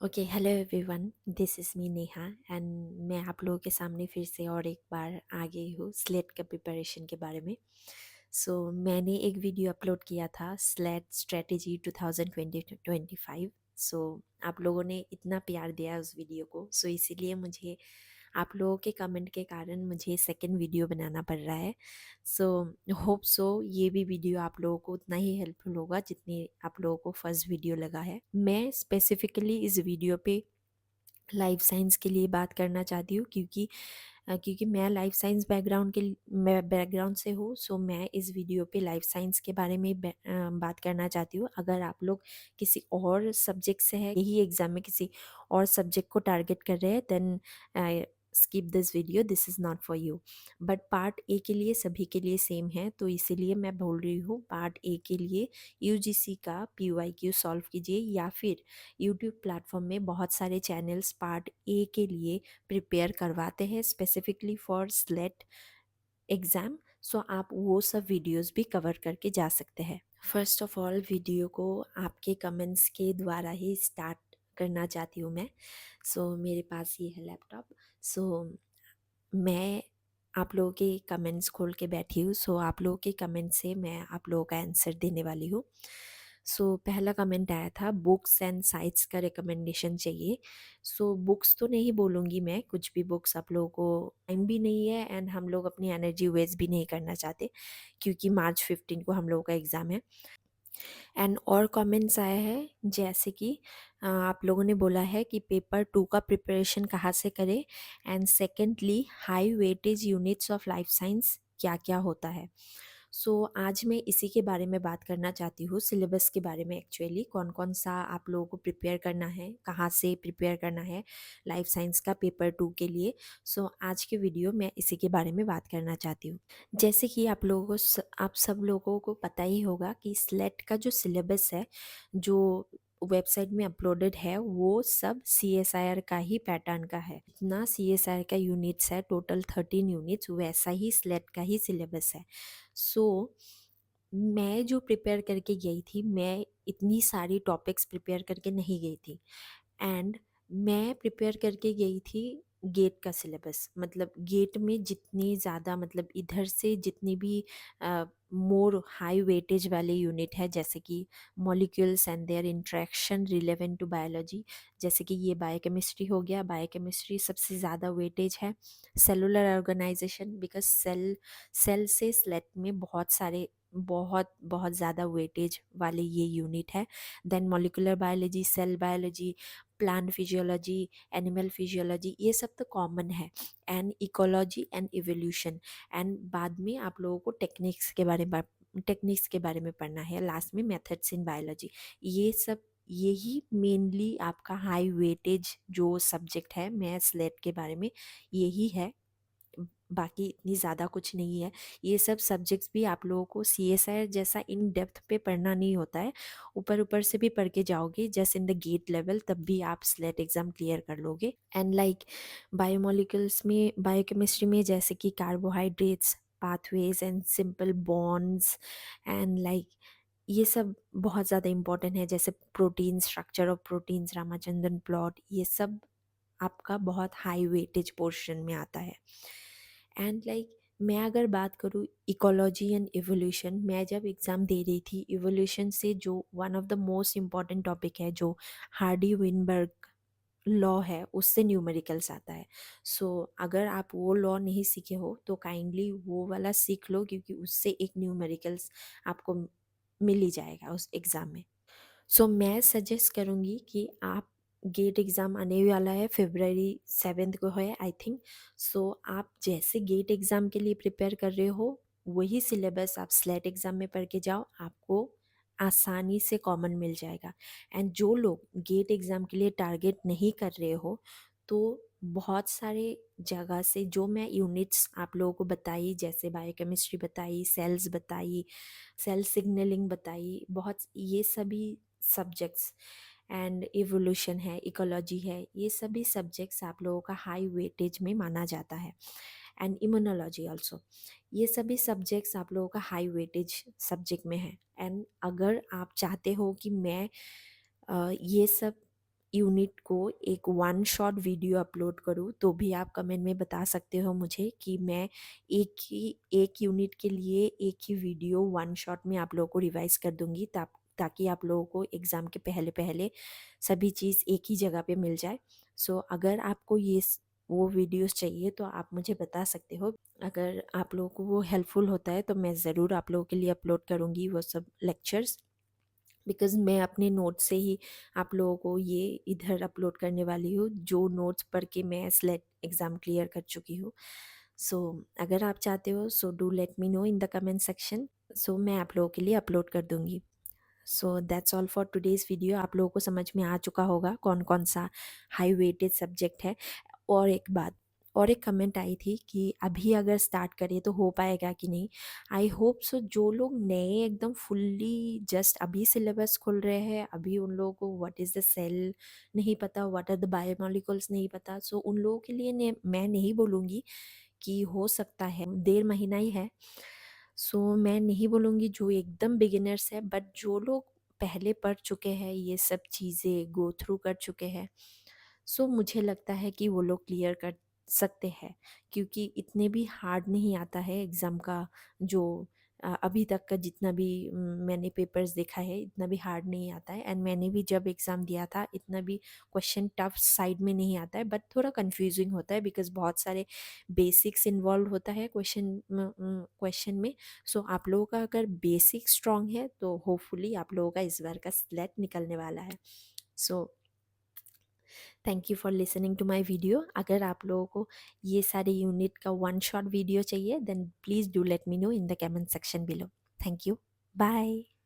Okay, hello everyone, this is me Neha and मैं आप लोगों के सामने फिर से और एक बार आ गई हूँ स्लेट का प्रिपरेशन के बारे में। मैंने एक वीडियो अपलोड किया था स्लेट स्ट्रेटेजी 2020-25। आप लोगों ने इतना प्यार दिया उस वीडियो को, इसीलिए मुझे आप लोगों के कमेंट के कारण मुझे सेकंड वीडियो बनाना पड़ रहा है। सो होप सो ये भी वीडियो आप लोगों को उतना ही हेल्पफुल होगा जितनी आप लोगों को फर्स्ट वीडियो लगा है। मैं स्पेसिफिकली इस वीडियो पे लाइफ साइंस के लिए बात करना चाहती हूँ, क्योंकि मैं लाइफ साइंस मैं बैकग्राउंड से हूँ। मैं इस वीडियो पे लाइफ साइंस के बारे में बात करना चाहती हूँ। अगर आप लोग किसी और सब्जेक्ट से है, यही एग्जाम में किसी और सब्जेक्ट को टारगेट कर रहे हैं, then skip this video, this is not for you. But part A के लिए सभी के लिए सेम है, तो इसीलिए मैं बोल रही हूँ पार्ट ए के लिए यूजीसी का पीवाईक्यू सॉल्व कीजिए, या फिर यूट्यूब प्लेटफॉर्म में बहुत सारे चैनल्स पार्ट ए के लिए प्रिपेयर करवाते हैं स्पेसिफिकली फॉर स्लेट एग्ज़ाम। आप वो सब वीडियोस भी कवर करके जा सकते हैं। फर्स्ट ऑफ ऑल वीडियो को आपके कमेंट्स के द्वारा ही स्टार्ट करना चाहती हूँ मैं। मेरे पास ये है लैपटॉप। सो मैं आप लोगों के कमेंट्स खोल के बैठी हूँ। आप लोगों के कमेंट से मैं आप लोगों का आंसर देने वाली हूँ। पहला कमेंट आया था, बुक्स एंड साइट्स का रिकमेंडेशन चाहिए। बुक्स तो नहीं बोलूँगी मैं, कुछ भी बुक्स आप लोगों को टाइम भी नहीं है एंड हम लोग अपनी एनर्जी वेस्ट भी नहीं करना चाहते, क्योंकि मार्च 15 को हम लोगों का एग्ज़ाम है। एंड और कमेंट्स आया है, जैसे कि आप लोगों ने बोला है कि पेपर 2 का प्रिपरेशन कहाँ से करें, and secondly high weightage units of life science क्या क्या होता है। आज मैं इसी के बारे में बात करना चाहती हूँ, सिलेबस के बारे में। एक्चुअली कौन कौन सा आप लोगों को प्रिपेयर करना है, कहाँ से प्रिपेयर करना है लाइफ साइंस का पेपर 2 के लिए। आज के वीडियो में इसी के बारे में बात करना चाहती हूँ। जैसे कि आप सब लोगों को पता ही होगा कि स्लेट का जो सिलेबस है, जो वेबसाइट में अपलोडेड है, वो सब CSIR का ही पैटर्न का है। इतना CSIR का यूनिट्स है, टोटल 13 यूनिट्स, वैसा ही स्लेट का ही सिलेबस है। मैं जो प्रिपेयर करके गई थी, मैं इतनी सारी टॉपिक्स प्रिपेयर करके नहीं गई थी। एंड मैं प्रिपेयर करके गई थी गेट का सिलेबस। मतलब गेट में जितनी ज़्यादा, मतलब इधर से जितनी भी मोर हाई वेटेज वाले यूनिट है, जैसे कि molecules and their interaction relevant to biology, जैसे कि ये बायोकेमिस्ट्री हो गया। बायोकेमिस्ट्री सबसे ज़्यादा वेटेज है। सेलुलर ऑर्गेनाइजेशन, बिकॉज सेल से स्लेट में बहुत बहुत ज़्यादा वेटेज वाले ये यूनिट है। Then molecular biology, cell biology, plant physiology, animal physiology, ये सब तो कॉमन है। And ecology and evolution. And बाद में आप लोगों को टेक्निक्स के बारे में पढ़ना है, लास्ट में मेथड्स इन बायोलॉजी। ये सब, यही मेनली आपका हाई वेटेज जो सब्जेक्ट है मैं स्लेट के बारे में, यही है। बाकी इतनी ज़्यादा कुछ नहीं है। ये सब सब्जेक्ट्स भी आप लोगों को CSIR जैसा इन डेप्थ पे पढ़ना नहीं होता है। ऊपर ऊपर से भी पढ़ के जाओगे just in the GATE level, तब भी आप स्लेट एग्ज़ाम क्लियर कर लोगे। एंड लाइक बायोमोलिकुल्स में, बायोकेमिस्ट्री में, जैसे कि carbohydrates, pathways and simple bonds, and like ये सब बहुत ज़्यादा इम्पोर्टेंट है। जैसे protein, structure of proteins, Ramachandran plot, ये सब आपका बहुत हाई वेटेज पोर्शन में आता है। एंड लाइक मैं अगर बात करूँ इकोलॉजी एंड इवोल्यूशन, मैं जब एग्ज़ाम दे रही थी, इवोल्यूशन से जो one of the most important topic है, जो हार्डी विनबर्ग लॉ है, उससे न्यूमेरिकल्स आता है। अगर आप वो लॉ नहीं सीखे हो तो काइंडली वो वाला सीख लो, क्योंकि उससे एक न्यूमेरिकल्स आपको मिल ही जाएगा उस एग्ज़ाम में। मैं सजेस्ट करूँगी कि आप, गेट एग्ज़ाम आने वाला है, February 7 को है आई थिंक। आप जैसे गेट एग्ज़ाम के लिए प्रिपेयर कर रहे हो, वही सिलेबस आप स्लेट एग्ज़ाम में पढ़ के जाओ, आपको आसानी से कॉमन मिल जाएगा। एंड जो लोग गेट एग्ज़ाम के लिए टारगेट नहीं कर रहे हो, तो बहुत सारे जगह से जो मैं यूनिट्स आप लोगों को बताई, जैसे बायोकेमिस्ट्री बताई, सेल्स बताई, सेल सिग्नलिंग बताई, बहुत ये सभी सब्जेक्ट्स, एंड इवोल्यूशन है, इकोलॉजी है, ये सभी सब्जेक्ट्स आप लोगों का हाई वेटेज में माना जाता है। एंड इम्यूनोलॉजी ऑल्सो, ये सभी सब्जेक्ट्स आप लोगों का हाई वेटेज सब्जेक्ट में है। एंड अगर आप चाहते हो कि मैं ये सब यूनिट को एक वन शॉट वीडियो अपलोड करूँ, तो भी आप कमेंट में बता सकते हो मुझे कि मैं एक यूनिट के लिए एक ही वीडियो वन शॉट में आप लोगों को रिवाइज कर दूंगी, ताकि आप लोगों को एग्ज़ाम के पहले पहले सभी चीज़ एक ही जगह पे मिल जाए। सो अगर आपको वो वीडियोस चाहिए तो आप मुझे बता सकते हो। अगर आप लोगों को वो हेल्पफुल होता है तो मैं ज़रूर आप लोगों के लिए अपलोड करूँगी वो सब लेक्चर्स, बिकॉज़ मैं अपने नोट्स से ही आप लोगों को ये इधर अपलोड करने वाली हूँ, जो नोट्स पढ़ के मैं स्लेट एग्ज़ाम क्लियर कर चुकी हूँ। सो अगर आप चाहते हो so do let me know in the comment section, so मैं आप लोगों के लिए अपलोड कर दूँगी। So that's all for today's video. आप लोगों को समझ में आ चुका होगा कौन कौन सा हाई वेटेज सब्जेक्ट है। और एक बात, और एक कमेंट आई थी कि अभी अगर स्टार्ट करें तो हो पाएगा कि नहीं। I hope so. जो लोग नए एकदम फुल्ली जस्ट अभी सिलेबस खोल रहे हैं, अभी उन लोगों को व्हाट इज़ द सेल नहीं पता, व्हाट आर द बायोमोलिकुल्स नहीं पता, सो उन लोगों के लिए मैं नहीं बोलूँगी कि हो सकता है, 1.5 महीना ही है। सो मैं नहीं बोलूँगी जो एकदम बिगिनर्स है, बट जो लोग पहले पढ़ चुके हैं, ये सब चीज़ें गो थ्रू कर चुके हैं, सो मुझे लगता है कि वो लोग क्लियर कर सकते हैं, क्योंकि इतने भी हार्ड नहीं आता है एग्ज़ाम का। जो अभी तक का जितना भी मैंने पेपर्स देखा है, इतना भी हार्ड नहीं आता है। एंड मैंने भी जब एग्ज़ाम दिया था, इतना भी क्वेश्चन टफ साइड में नहीं आता है, बट थोड़ा कंफ्यूजिंग होता है, बिकॉज बहुत सारे बेसिक्स इन्वॉल्व होता है क्वेश्चन में। सो आप लोगों का अगर बेसिक स्ट्रॉन्ग है तो होपफुली आप लोगों का इस बार का स्लेट निकलने वाला है। So thank you for listening to my video. अगर आप लोगों को ये सारे यूनिट का वन शॉट वीडियो चाहिए, then please do let me know in the comment section below. Thank you. Bye.